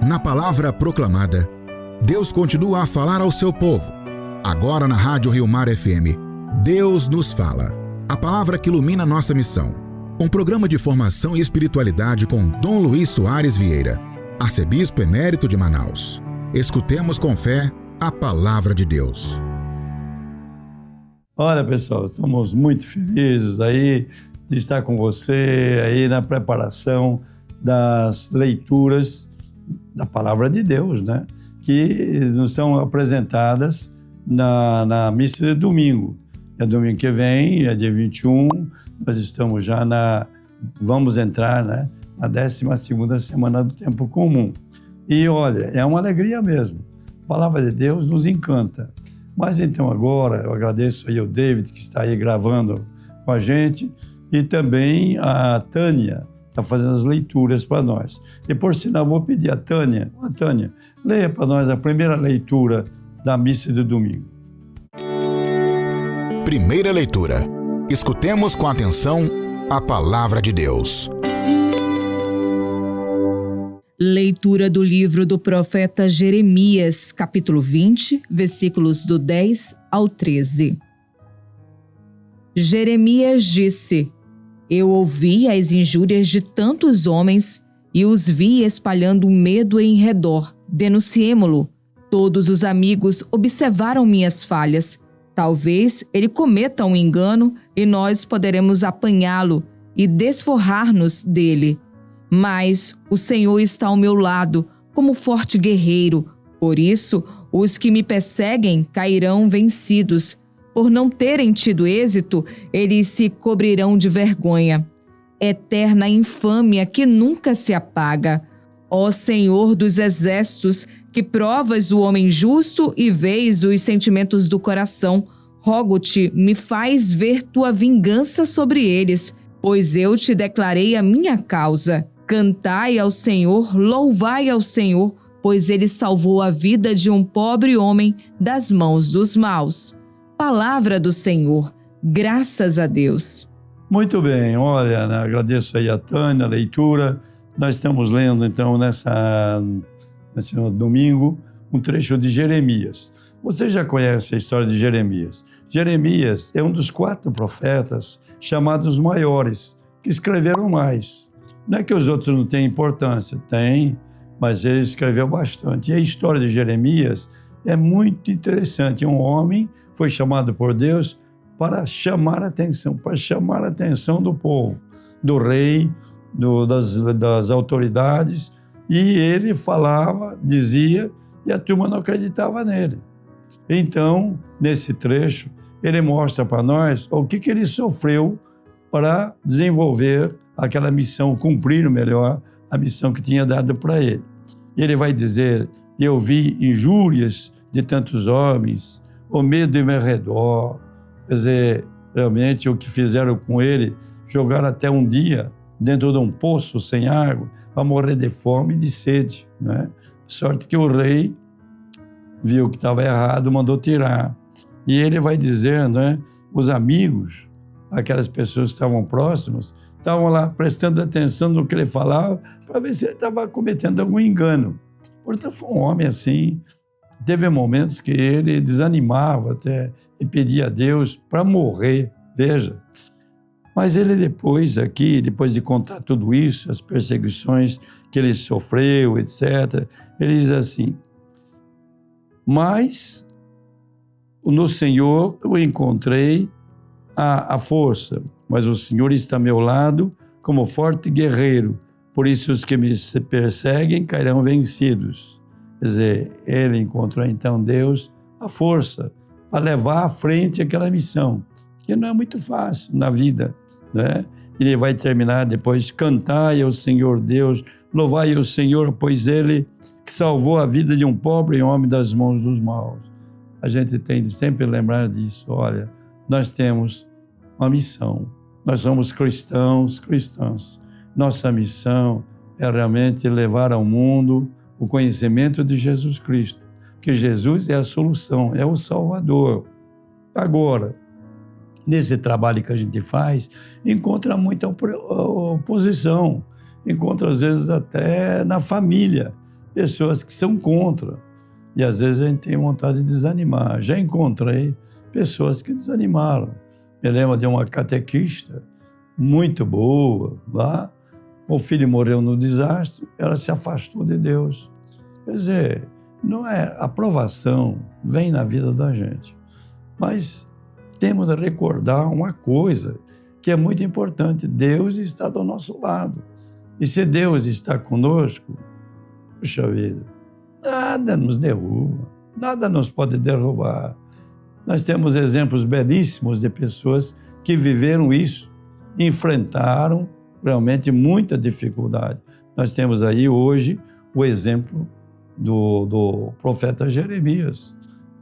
Na palavra proclamada, Deus continua a falar ao seu povo. Agora na Rádio Rio Mar FM, Deus nos fala. A palavra que ilumina nossa missão. Um programa de formação e espiritualidade com Dom Luiz Soares Vieira, arcebispo emérito de Manaus. Escutemos com fé a palavra de Deus. Olha, pessoal, estamos muito felizes aí de estar com você aí na preparação das leituras da palavra de Deus, né? Que nos são apresentadas na missa de domingo. É domingo que vem, é dia 21, nós estamos já vamos entrar, né, na 12ª semana do tempo comum. E olha, é uma alegria mesmo. A palavra de Deus nos encanta. Mas então agora, eu agradeço aí ao David, que está aí gravando com a gente, e também a Tânia, está fazendo as leituras para nós. E por sinal, vou pedir a Tânia, leia para nós a primeira leitura da missa de domingo. Primeira leitura. Escutemos com atenção a palavra de Deus. Leitura do livro do profeta Jeremias, capítulo 20, versículos do 10 ao 13. Jeremias disse: Eu ouvi as injúrias de tantos homens e os vi espalhando medo em redor. Denunciemo-lo. Todos os amigos observaram minhas falhas. Talvez ele cometa um engano e nós poderemos apanhá-lo e desforrar-nos dele. Mas o Senhor está ao meu lado, como forte guerreiro. Por isso, os que me perseguem cairão vencidos. Por não terem tido êxito, eles se cobrirão de vergonha. Eterna infâmia que nunca se apaga. Ó Senhor dos exércitos, que provas o homem justo e vês os sentimentos do coração, rogo-te, me faz ver tua vingança sobre eles, pois eu te declarei a minha causa. Cantai ao Senhor, louvai ao Senhor, pois ele salvou a vida de um pobre homem das mãos dos maus. Palavra do Senhor, graças a Deus. Muito bem, olha, agradeço aí a Tânia, a leitura. Nós estamos lendo então nesse domingo um trecho de Jeremias. Você já conhece a história de Jeremias. Jeremias é um dos 4 profetas chamados maiores, que escreveram mais. Não é que os outros não têm importância, tem, mas ele escreveu bastante. E a história de Jeremias é muito interessante. Um homem foi chamado por Deus para chamar a atenção do povo, do rei, das autoridades, e ele falava, dizia, e a turma não acreditava nele. Então, nesse trecho, ele mostra para nós o que ele sofreu para desenvolver aquela missão, cumprir melhor a missão que tinha dado para ele. Ele vai dizer: eu vi injúrias de tantos homens, o medo em meu redor. Quer dizer, realmente o que fizeram com ele, jogaram até um dia dentro de um poço sem água para morrer de fome e de sede, né? Sorte que o rei viu que estava errado, mandou tirar. E ele vai dizer, né, os amigos, aquelas pessoas que estavam próximas, estavam lá prestando atenção no que ele falava para ver se ele estava cometendo algum engano. Portanto, foi um homem assim. Teve momentos que ele desanimava até e pedia a Deus para morrer, veja. Mas ele depois de contar tudo isso, as perseguições que ele sofreu, etc., ele diz assim: mas no Senhor eu encontrei a força, mas o Senhor está ao meu lado como forte guerreiro, por isso os que me perseguem cairão vencidos. Quer dizer, ele encontrou então Deus a força para levar à frente aquela missão, que não é muito fácil na vida, né? Ele vai terminar depois: cantai ao Senhor Deus, louvai ao Senhor, pois ele que salvou a vida de um pobre homem das mãos dos maus. A gente tem de sempre lembrar disso. Olha, nós temos uma missão, nós somos cristãs. Nossa missão é realmente levar ao mundo o conhecimento de Jesus Cristo, que Jesus é a solução, é o Salvador. Agora, nesse trabalho que a gente faz, encontra muita oposição, encontra às vezes até na família, pessoas que são contra. E às vezes a gente tem vontade de desanimar. Já encontrei pessoas que desanimaram. Me lembro de uma catequista muito boa lá. O filho morreu no desastre, ela se afastou de Deus. Quer dizer, não é aprovação, vem na vida da gente. Mas temos de recordar uma coisa que é muito importante: Deus está do nosso lado. E se Deus está conosco, puxa vida, nada nos derruba, nada nos pode derrubar. Nós temos exemplos belíssimos de pessoas que viveram isso, enfrentaram realmente muita dificuldade. Nós temos aí hoje o exemplo do profeta Jeremias.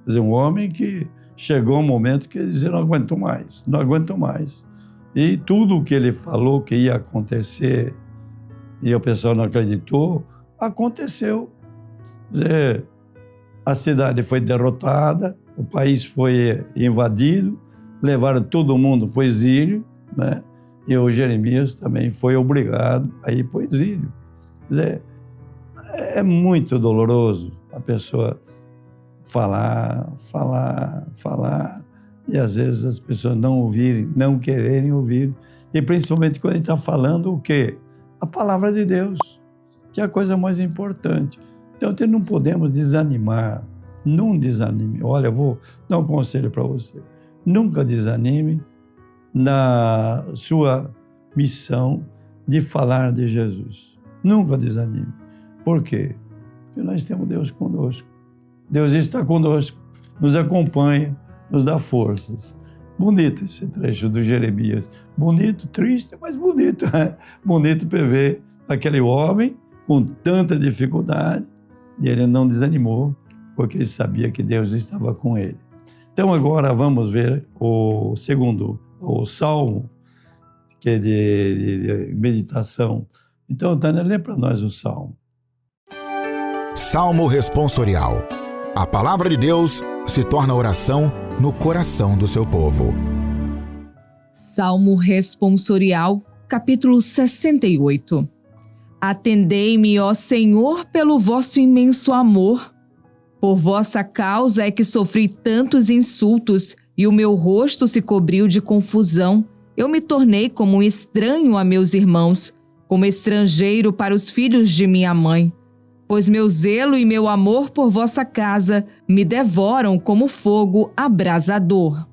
Quer dizer, um homem que chegou um momento que ele dizia: não aguento mais, não aguento mais. E tudo o que ele falou que ia acontecer, e o pessoal não acreditou, aconteceu. Quer dizer, a cidade foi derrotada, o país foi invadido, levaram todo mundo para o exílio, né? E o Jeremias também foi obrigado a ir para o exílio. Quer dizer, é muito doloroso a pessoa falar, e às vezes as pessoas não ouvirem, não quererem ouvir. E principalmente quando a gente está falando o quê? A palavra de Deus, que é a coisa mais importante. Então, não podemos desanimar. Não desanime. Olha, eu vou dar um conselho para você. Nunca desanime na sua missão de falar de Jesus. Nunca desanime. Por quê? Porque nós temos Deus conosco. Deus está conosco, nos acompanha, nos dá forças. Bonito esse trecho do Jeremias. Bonito, triste, mas bonito. Bonito para ver aquele homem com tanta dificuldade e ele não desanimou, porque ele sabia que Deus estava com ele. Então agora vamos ver o segundo, o Salmo, que é de meditação. Então, Tânia, lê para nós o Salmo. Salmo responsorial. A palavra de Deus se torna oração no coração do seu povo. Salmo responsorial, capítulo 68. Atendei-me, ó Senhor, pelo vosso imenso amor. Por vossa causa é que sofri tantos insultos e o meu rosto se cobriu de confusão. Eu me tornei como um estranho a meus irmãos, como estrangeiro para os filhos de minha mãe. Pois meu zelo e meu amor por vossa casa me devoram como fogo abrasador.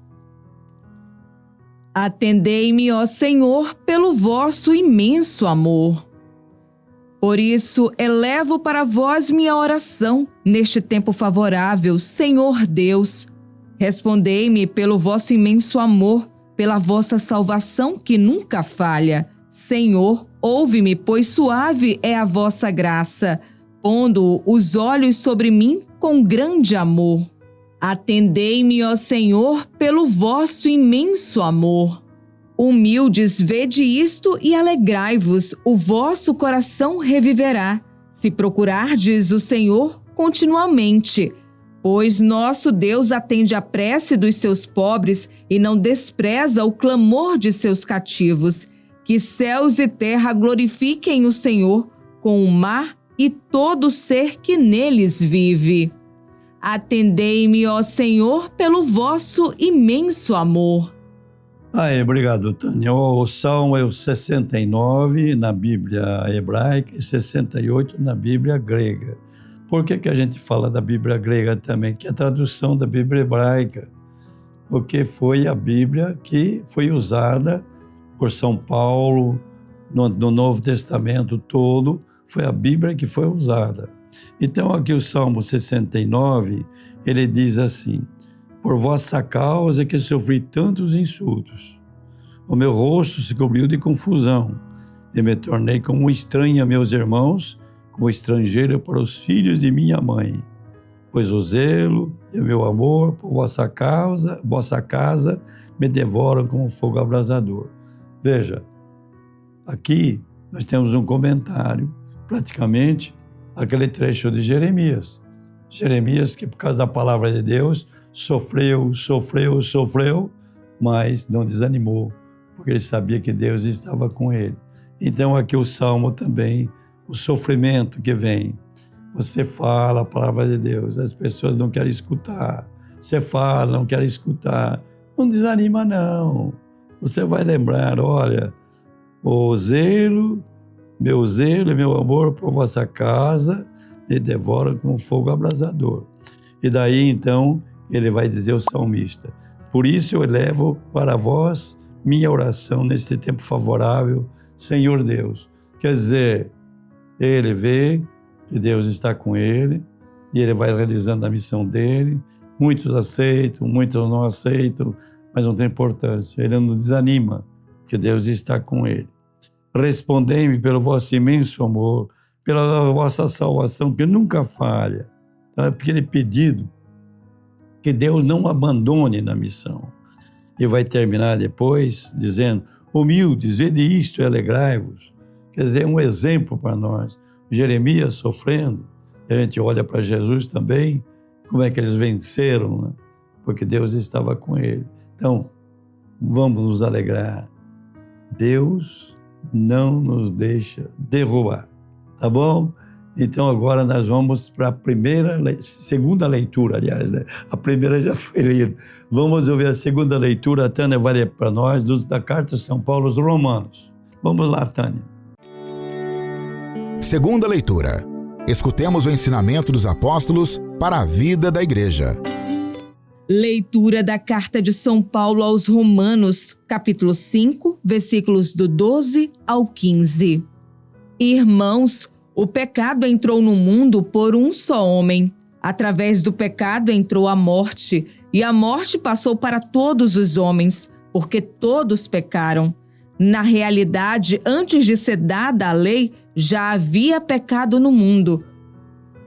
Atendei-me, ó Senhor, pelo vosso imenso amor. Por isso, elevo para vós minha oração, neste tempo favorável, Senhor Deus. Respondei-me pelo vosso imenso amor, pela vossa salvação que nunca falha. Senhor, ouve-me, pois suave é a vossa graça, pondo os olhos sobre mim com grande amor. Atendei-me, ó Senhor, pelo vosso imenso amor. Humildes, vede isto e alegrai-vos, o vosso coração reviverá, se procurardes o Senhor continuamente. Pois nosso Deus atende à prece dos seus pobres e não despreza o clamor de seus cativos. Que céus e terra glorifiquem o Senhor, com o mar e todo ser que neles vive. Atendei-me, ó Senhor, pelo vosso imenso amor. Obrigado, Tânia. O Salmo é o 69 na Bíblia hebraica e 68 na Bíblia grega. Por que a gente fala da Bíblia grega também? Que é a tradução da Bíblia hebraica. Porque foi a Bíblia que foi usada por São Paulo no Novo Testamento todo. Foi a Bíblia que foi usada. Então, aqui o Salmo 69, ele diz assim: por vossa causa que sofri tantos insultos. O meu rosto se cobriu de confusão, e me tornei como um estranho a meus irmãos, como estrangeiro para os filhos de minha mãe. Pois o zelo e o meu amor por vossa casa me devoram como fogo abrasador. Veja, aqui nós temos um comentário, praticamente, aquele trecho de Jeremias. Jeremias, que por causa da palavra de Deus, sofreu, mas não desanimou, porque ele sabia que Deus estava com ele. Então aqui o Salmo também, o sofrimento que vem, Você fala a palavra de Deus, as pessoas não querem escutar. Você fala, não querem escutar. Não desanima, não. Você vai lembrar, olha, o zelo, meu zelo e meu amor por vossa casa me devoram como fogo abrasador. E daí, então, ele vai dizer ao salmista, por isso eu elevo para vós minha oração neste tempo favorável, Senhor Deus. Quer dizer, ele vê que Deus está com ele e ele vai realizando a missão dele. Muitos aceitam, muitos não aceitam, mas não tem importância. Ele não desanima, porque Deus está com ele. Respondei-me pelo vosso imenso amor, pela vossa salvação, que nunca falha. Então, é aquele pedido que Deus não abandone na missão. E vai terminar depois dizendo, humildes, vede isto e alegrai-vos. Quer dizer, é um exemplo para nós. Jeremias sofrendo, e a gente olha para Jesus também, como é que eles venceram, né? Porque Deus estava com ele. Então, vamos nos alegrar. Deus não nos deixa derrubar, tá bom? Então, agora nós vamos para a segunda leitura, aliás, né? A primeira já foi lida. Vamos ouvir a segunda leitura, a Tânia vai ler para nós, da Carta de São Paulo aos Romanos. Vamos lá, Tânia. Segunda leitura. Escutemos o ensinamento dos apóstolos para a vida da igreja. Leitura da Carta de São Paulo aos Romanos, capítulo 5, versículos do 12 ao 15. Irmãos, o pecado entrou no mundo por um só homem. Através do pecado entrou a morte, e a morte passou para todos os homens, porque todos pecaram. Na realidade, antes de ser dada a lei, já havia pecado no mundo.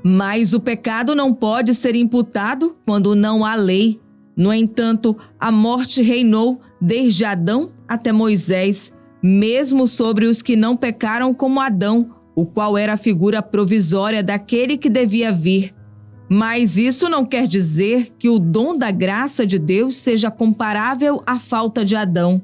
Mas o pecado não pode ser imputado quando não há lei. No entanto, a morte reinou desde Adão até Moisés, mesmo sobre os que não pecaram como Adão, o qual era a figura provisória daquele que devia vir. Mas isso não quer dizer que o dom da graça de Deus seja comparável à falta de Adão.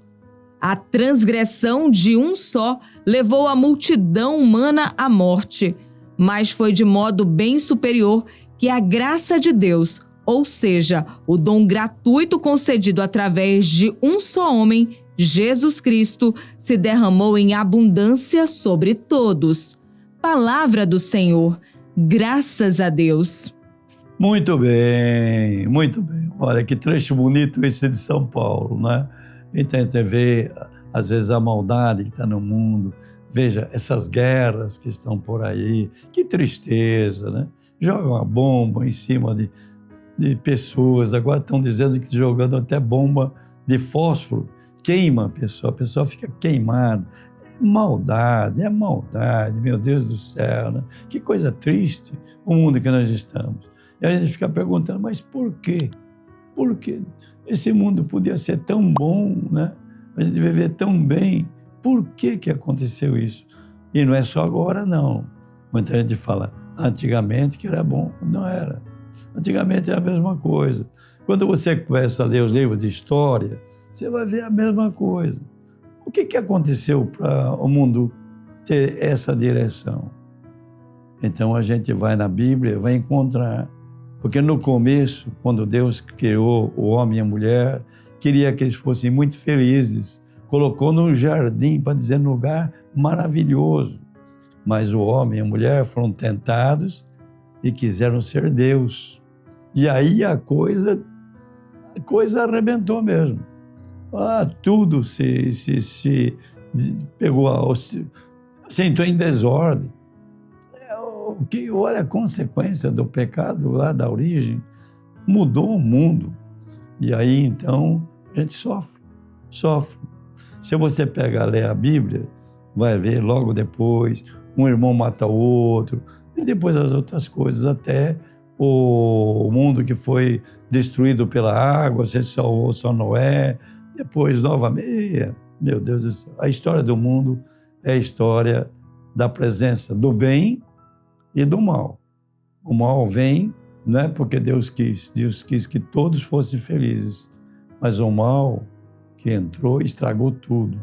A transgressão de um só levou a multidão humana à morte, mas foi de modo bem superior que a graça de Deus, ou seja, o dom gratuito concedido através de um só homem, Jesus Cristo, se derramou em abundância sobre todos. Palavra do Senhor, graças a Deus. Muito bem, muito bem. Olha, que trecho bonito esse de São Paulo, né? E tenta ver, às vezes, a maldade que está no mundo. Veja, essas guerras que estão por aí, que tristeza, né? Jogam uma bomba em cima de pessoas, agora estão dizendo que jogando até bomba de fósforo, queima a pessoa fica queimada. É maldade, meu Deus do céu, né? Que coisa triste o mundo que nós estamos. E a gente fica perguntando, mas por quê? Por quê? Esse mundo podia ser tão bom, né? A gente viver tão bem. Por que aconteceu isso? E não é só agora, não. Muita gente fala, antigamente que era bom. Não era. Antigamente era a mesma coisa. Quando você começa a ler os livros de história, você vai ver a mesma coisa. O que aconteceu para o mundo ter essa direção? Então a gente vai na Bíblia, vai encontrar. Porque no começo, quando Deus criou o homem e a mulher, queria que eles fossem muito felizes. Colocou num jardim, para dizer, num lugar maravilhoso. Mas o homem e a mulher foram tentados e quiseram ser Deus. E aí a coisa arrebentou mesmo. Tudo se pegou, se entrou em desordem. Olha a consequência do pecado lá da origem, mudou o mundo. E aí, então, a gente sofre. Se você pegar ler a Bíblia, vai ver logo depois, um irmão mata o outro, e depois as outras coisas, até o mundo que foi destruído pela água, se salvou só Noé, depois novamente, meu Deus do céu. A história do mundo é a história da presença do bem e do mal. O mal vem, não é porque Deus quis que todos fossem felizes, mas o mal que entrou estragou tudo.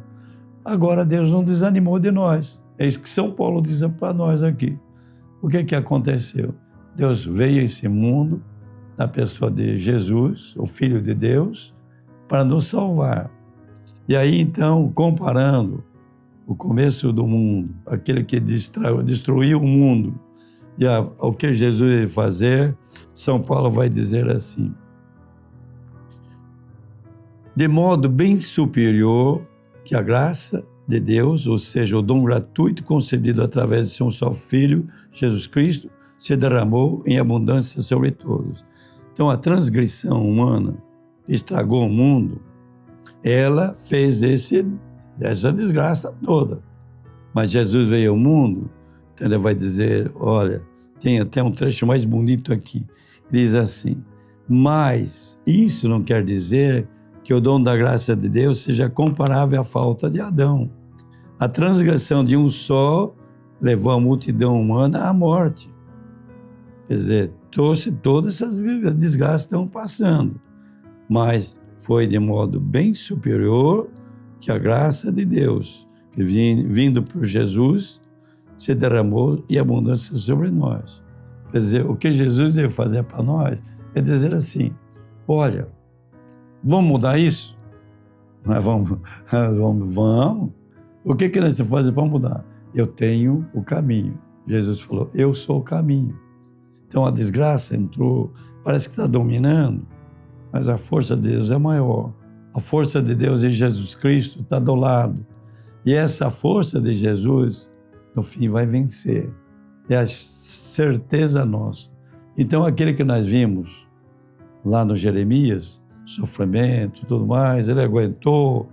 Agora Deus não desanimou de nós. É isso que São Paulo diz para nós aqui. o que aconteceu? Deus veio a esse mundo, na pessoa de Jesus, o Filho de Deus, para nos salvar. E aí, então, comparando o começo do mundo, aquele que destruiu o mundo, e o que Jesus ia fazer, São Paulo vai dizer assim: de modo bem superior que a graça de Deus, ou seja, o dom gratuito concedido através de seu só Filho, Jesus Cristo, se derramou em abundância sobre todos. Então, a transgressão humana que estragou o mundo, ela fez essa desgraça toda. Mas Jesus veio ao mundo, então ele vai dizer, olha, tem até um trecho mais bonito aqui. Ele diz assim: mas isso não quer dizer que o dom da graça de Deus seja comparável à falta de Adão. A transgressão de um só levou a multidão humana à morte. Quer dizer, trouxe todas essas desgraças que estão passando. Mas foi de modo bem superior que a graça de Deus, que vindo por Jesus, se derramou em abundância sobre nós. Quer dizer, o que Jesus veio fazer para nós é dizer assim: olha, vamos mudar isso? Vamos. O que nós temos que fazer para mudar? Eu tenho o caminho. Jesus falou, eu sou o caminho. Então a desgraça entrou, parece que está dominando, mas a força de Deus é maior. A força de Deus em Jesus Cristo está do lado. E essa força de Jesus, no fim, vai vencer. É a certeza nossa. Então aquele que nós vimos lá no Jeremias, sofrimento e tudo mais, ele aguentou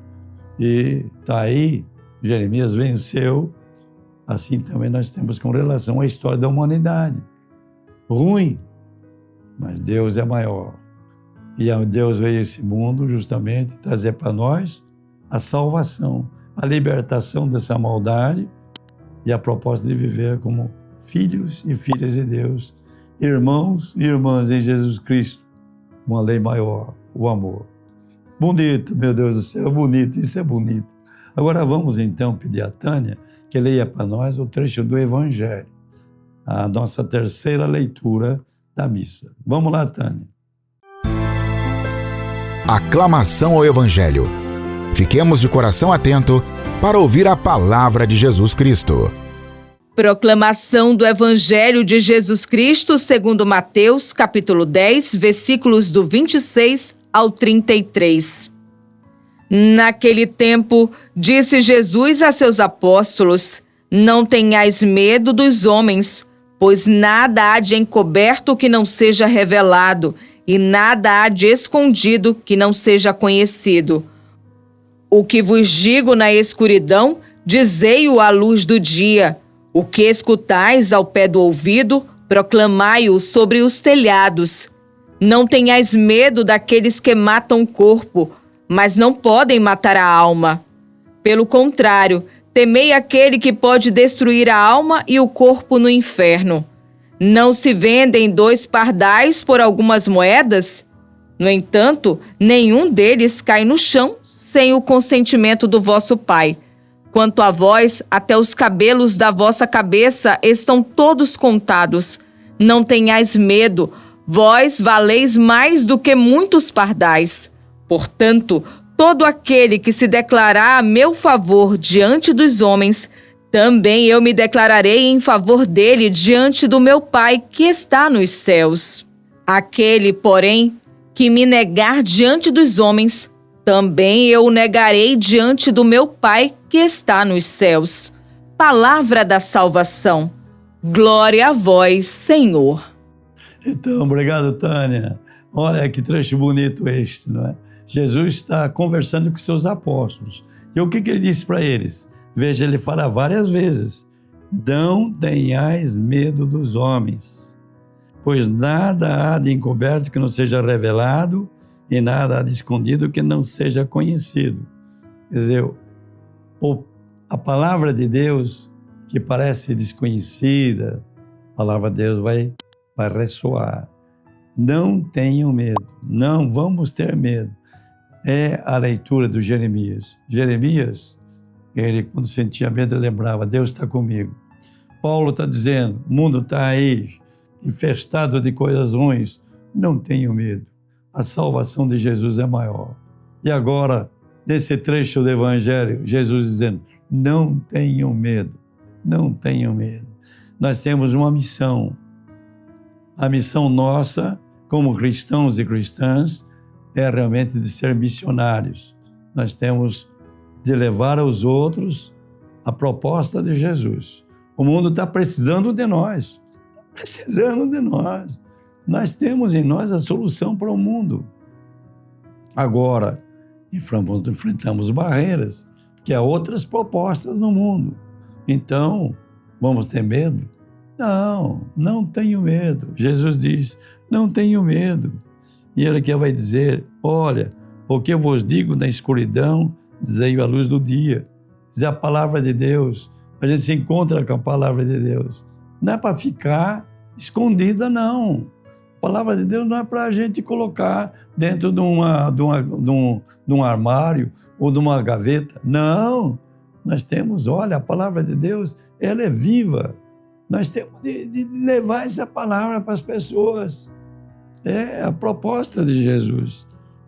e está aí. Jeremias venceu. Assim também nós temos com relação à história da humanidade. Ruim, mas Deus é maior. E Deus veio a esse mundo justamente trazer para nós a salvação, a libertação dessa maldade e a proposta de viver como filhos e filhas de Deus, irmãos e irmãs em Jesus Cristo, uma lei maior, o amor. Bonito, meu Deus do céu, bonito, isso é bonito. Agora vamos então pedir a Tânia que leia para nós o trecho do Evangelho, a nossa terceira leitura da missa. Vamos lá, Tânia. Aclamação ao Evangelho. Fiquemos de coração atento para ouvir a palavra de Jesus Cristo. Proclamação do Evangelho de Jesus Cristo segundo Mateus, capítulo 10, versículos do 26 ao 33. Naquele tempo, disse Jesus a seus apóstolos: não tenhais medo dos homens, pois nada há de encoberto que não seja revelado, e nada há de escondido que não seja conhecido. O que vos digo na escuridão, dizei-o à luz do dia. O que escutais ao pé do ouvido, proclamai-o sobre os telhados. Não tenhais medo daqueles que matam o corpo, mas não podem matar a alma. Pelo contrário, temei aquele que pode destruir a alma e o corpo no inferno. Não se vendem 2 pardais por algumas moedas? No entanto, nenhum deles cai no chão sem o consentimento do vosso Pai. Quanto a vós, até os cabelos da vossa cabeça estão todos contados. Não tenhais medo, vós valeis mais do que muitos pardais. Portanto, todo aquele que se declarar a meu favor diante dos homens, também eu me declararei em favor dele diante do meu Pai que está nos céus. Aquele, porém, que me negar diante dos homens, também eu o negarei diante do meu Pai que está nos céus. Palavra da salvação. Glória a vós, Senhor. Então, obrigado, Tânia. Olha que trecho bonito este, não é? Jesus está conversando com seus apóstolos. E o que ele disse para eles? Veja, ele fala várias vezes: não tenhais medo dos homens, pois nada há de encoberto que não seja revelado, e nada há de escondido que não seja conhecido. Quer dizer, a palavra de Deus, que parece desconhecida, a palavra de Deus vai ressoar. Não tenham medo, não vamos ter medo. É a leitura do Jeremias. Jeremias, ele quando sentia medo, ele lembrava, Deus está comigo. Paulo está dizendo, o mundo está aí, infestado de coisas ruins. Não tenham medo. A salvação de Jesus é maior. E agora, nesse trecho do Evangelho, Jesus dizendo, não tenham medo, não tenham medo. Nós temos uma missão. A missão nossa, como cristãos e cristãs, é realmente de ser missionários. Nós temos de levar aos outros a proposta de Jesus. O mundo está precisando de nós, precisando de nós. Nós temos em nós a solução para o mundo. Agora, enfrentamos barreiras, que há outras propostas no mundo. Então, vamos ter medo? Não, não tenho medo. Jesus diz, não tenho medo. E ele que vai dizer, olha, o que eu vos digo na escuridão, dizei a luz do dia. Dizer a palavra de Deus. A gente se encontra com a palavra de Deus. Não é para ficar escondida, não. A palavra de Deus não é para a gente colocar dentro de um armário ou de uma gaveta. Não. Nós temos, olha, a palavra de Deus, ela é viva. Nós temos de levar essa palavra para as pessoas. É a proposta de Jesus.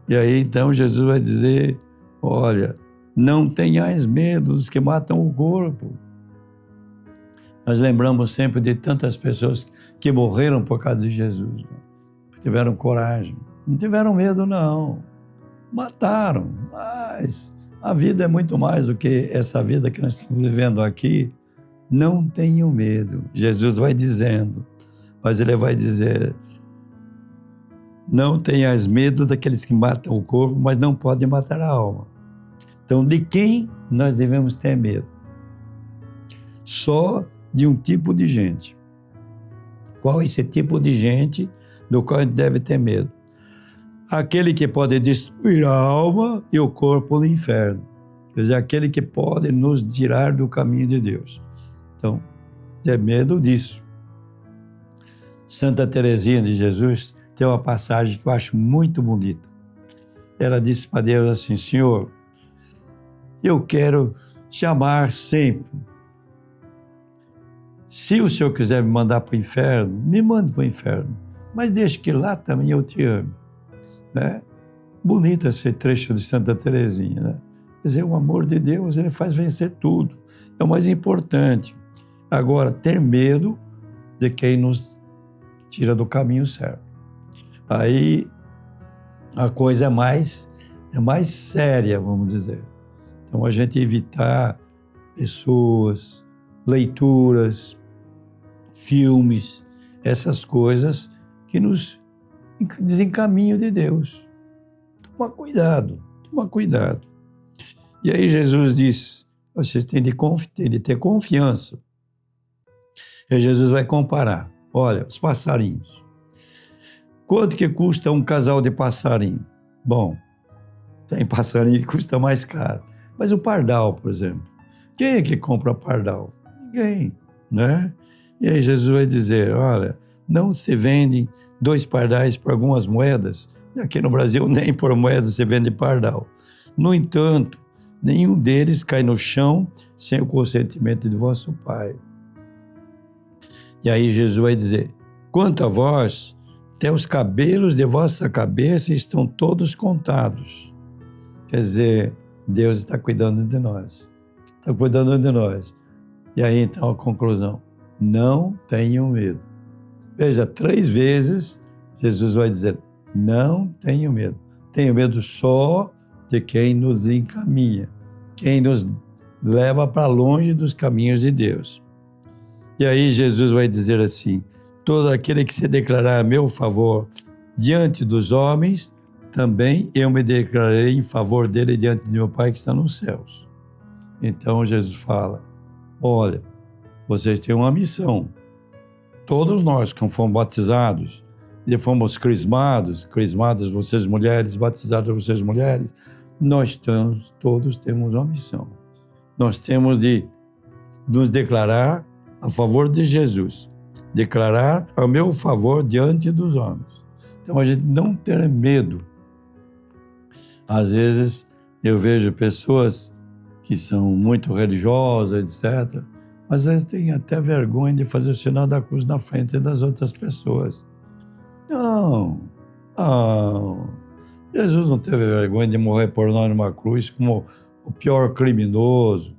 E aí, então, Jesus vai dizer, olha, não tenhais medo dos que matam o corpo. Nós lembramos sempre de tantas pessoas que morreram por causa de Jesus. Né? Tiveram coragem. Não tiveram medo, não. Mataram. Mas a vida é muito mais do que essa vida que nós estamos vivendo aqui. Não tenham medo. Jesus vai dizendo, mas ele vai dizer, não tenhas medo daqueles que matam o corpo, mas não podem matar a alma. Então, de quem nós devemos ter medo? Só de um tipo de gente. Qual é esse tipo de gente do qual a gente deve ter medo? Aquele que pode destruir a alma e o corpo no inferno. Quer dizer, aquele que pode nos tirar do caminho de Deus. Então, ter medo disso. Santa Teresinha de Jesus tem uma passagem que eu acho muito bonita. Ela disse para Deus assim, Senhor, eu quero te amar sempre. Se o Senhor quiser me mandar para o inferno, me mande para o inferno. Mas deixe que lá também eu te ame. Né? Bonito esse trecho de Santa Teresinha. Né? Quer dizer, o amor de Deus, ele faz vencer tudo. É o mais importante. Agora, ter medo de quem nos tira do caminho certo. Aí a coisa é mais séria, vamos dizer. Então, a gente evitar pessoas, leituras, filmes, essas coisas que nos desencaminham de Deus. Toma cuidado. E aí Jesus diz, vocês têm de ter confiança. E Jesus vai comparar. Olha, os passarinhos. Quanto que custa um casal de passarinho? Bom, tem passarinho que custa mais caro. Mas o pardal, por exemplo. Quem é que compra pardal? Ninguém, né? E aí Jesus vai dizer, olha, não se vendem 2 pardais por algumas moedas. E aqui no Brasil nem por moeda se vende pardal. No entanto, nenhum deles cai no chão sem o consentimento de vosso Pai. E aí Jesus vai dizer, quanto a vós, até os cabelos de vossa cabeça estão todos contados. Quer dizer, Deus está cuidando de nós. Está cuidando de nós. E aí, então, a conclusão. Não tenham medo. Veja, 3 vezes Jesus vai dizer, não tenham medo. Tenham medo só de quem nos encaminha, quem nos leva para longe dos caminhos de Deus. E aí Jesus vai dizer assim, todo aquele que se declarar a meu favor diante dos homens, também eu me declararei em favor dele diante de meu Pai que está nos céus. Então Jesus fala, olha, vocês têm uma missão. Todos nós que fomos batizados, e fomos crismados vocês mulheres, batizadas vocês mulheres, nós todos temos uma missão. Nós temos de nos declarar a favor de Jesus, declarar a meu favor diante dos homens. Então, a gente não ter medo. Às vezes, eu vejo pessoas que são muito religiosas, etc., Às vezes tem até vergonha de fazer o sinal da cruz na frente das outras pessoas. Não. Jesus não teve vergonha de morrer por nós numa cruz como o pior criminoso.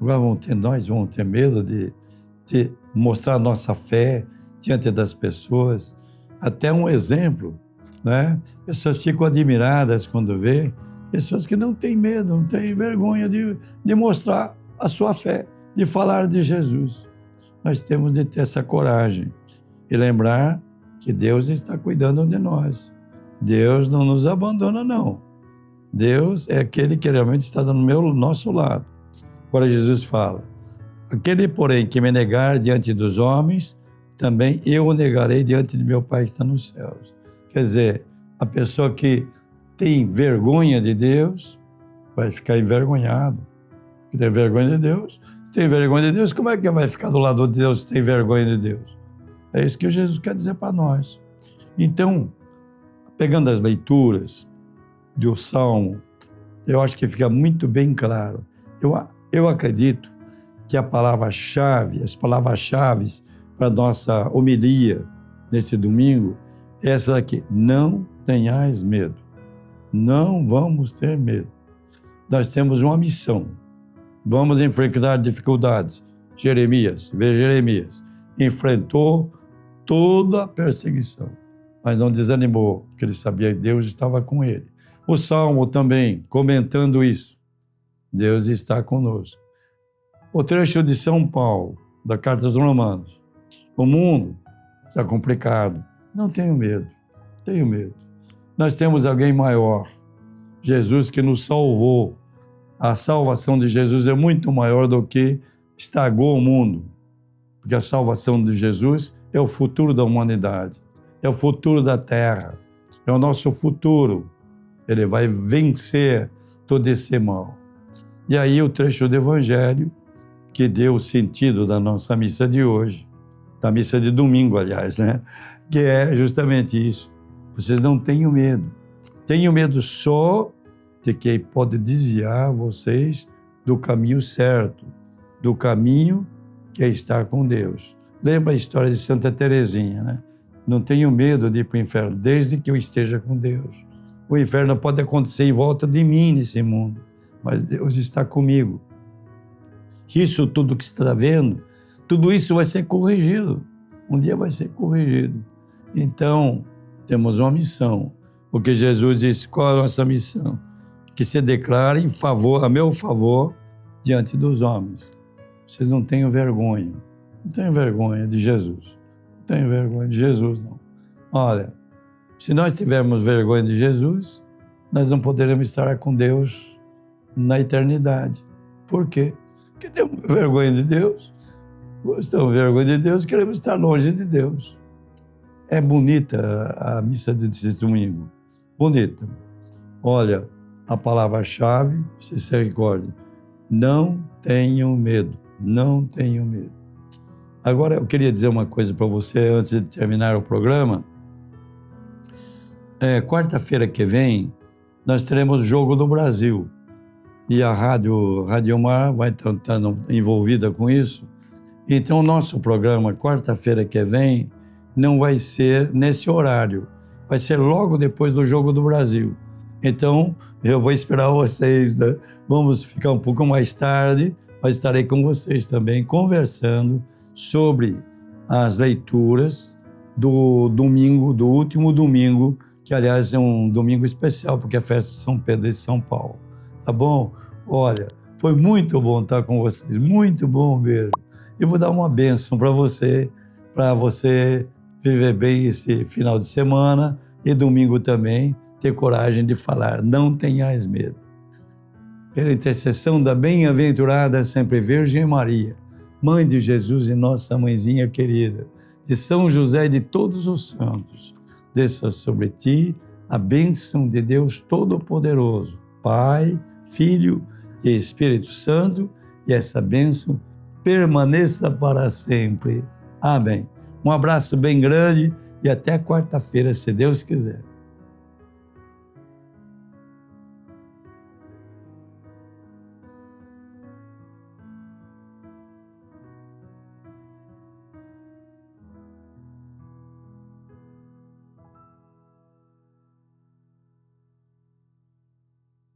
Agora nós vamos ter medo de mostrar nossa fé diante das pessoas. Até um exemplo, né? Pessoas ficam admiradas quando vê pessoas que não têm medo, não têm vergonha de mostrar a sua fé, de falar de Jesus. Nós temos de ter essa coragem e lembrar que Deus está cuidando de nós. Deus não nos abandona, não. Deus é aquele que realmente está do nosso lado. Agora Jesus fala, aquele, porém, que me negar diante dos homens, também eu o negarei diante de meu Pai que está nos céus. Quer dizer, a pessoa que tem vergonha de Deus vai ficar envergonhado. Se tem vergonha de Deus, se tem vergonha de Deus, como é que vai ficar do lado de Deus se tem vergonha de Deus? É isso que Jesus quer dizer para nós. Então, pegando as leituras do Salmo, eu acho que fica muito bem claro. Eu acredito que as palavras-chave para a nossa homilia nesse domingo, é essa daqui: não tenhais medo. Não vamos ter medo. Nós temos uma missão. Vamos enfrentar dificuldades. Jeremias enfrentou toda a perseguição, mas não desanimou, porque ele sabia que Deus estava com ele. O Salmo também, comentando isso, Deus está conosco. O trecho de São Paulo, da Carta aos Romanos, o mundo está complicado, não tenho medo. Nós temos alguém maior, Jesus, que nos salvou. A salvação de Jesus é muito maior do que estragou o mundo, porque a salvação de Jesus é o futuro da humanidade, é o futuro da terra, é o nosso futuro. Ele vai vencer todo esse mal. E aí o trecho do Evangelho que deu o sentido da nossa missa de hoje, da missa de domingo, aliás, né? Que é justamente isso. Vocês não tenham medo. Tenham medo só de quem pode desviar vocês do caminho certo, do caminho que é estar com Deus. Lembra a história de Santa Teresinha, né? Não tenho medo de ir para o inferno, desde que eu esteja com Deus. O inferno pode acontecer em volta de mim nesse mundo, mas Deus está comigo. Isso tudo que você está vendo, tudo isso vai ser corrigido. Um dia vai ser corrigido. Então, temos uma missão. Porque Jesus disse, qual é a nossa missão? Que se declare a meu favor diante dos homens. Vocês não tenham vergonha. Não tenham vergonha de Jesus. Não tenham vergonha de Jesus, não. Olha, se nós tivermos vergonha de Jesus, nós não poderemos estar com Deus na eternidade. Por quê? Porque temos vergonha de Deus. Temos vergonha de Deus, queremos estar longe de Deus. É bonita a missa desse domingo. Bonita. Olha, a palavra-chave, você se recorde. Não tenham medo. Não tenham medo. Agora, eu queria dizer uma coisa para você antes de terminar o programa. Quarta-feira que vem, nós teremos Jogo do Brasil. E a Rádio Mar vai estar envolvida com isso. Então, o nosso programa, quarta-feira que vem, não vai ser nesse horário. Vai ser logo depois do Jogo do Brasil. Então, eu vou esperar vocês, né? Vamos ficar um pouco mais tarde, mas estarei com vocês também conversando sobre as leituras do domingo, do último domingo, que, aliás, é um domingo especial, porque é a festa de São Pedro de São Paulo. Tá bom? Olha, foi muito bom estar com vocês, muito bom mesmo. E vou dar uma bênção para você viver bem esse final de semana e domingo também, ter coragem de falar, não tenhais medo. Pela intercessão da bem-aventurada sempre Virgem Maria, Mãe de Jesus e nossa mãezinha querida, de São José e de todos os santos, desça sobre ti a bênção de Deus Todo-Poderoso, Pai, Filho e Espírito Santo, e essa bênção permaneça para sempre. Amém. Um abraço bem grande e até quarta-feira, se Deus quiser.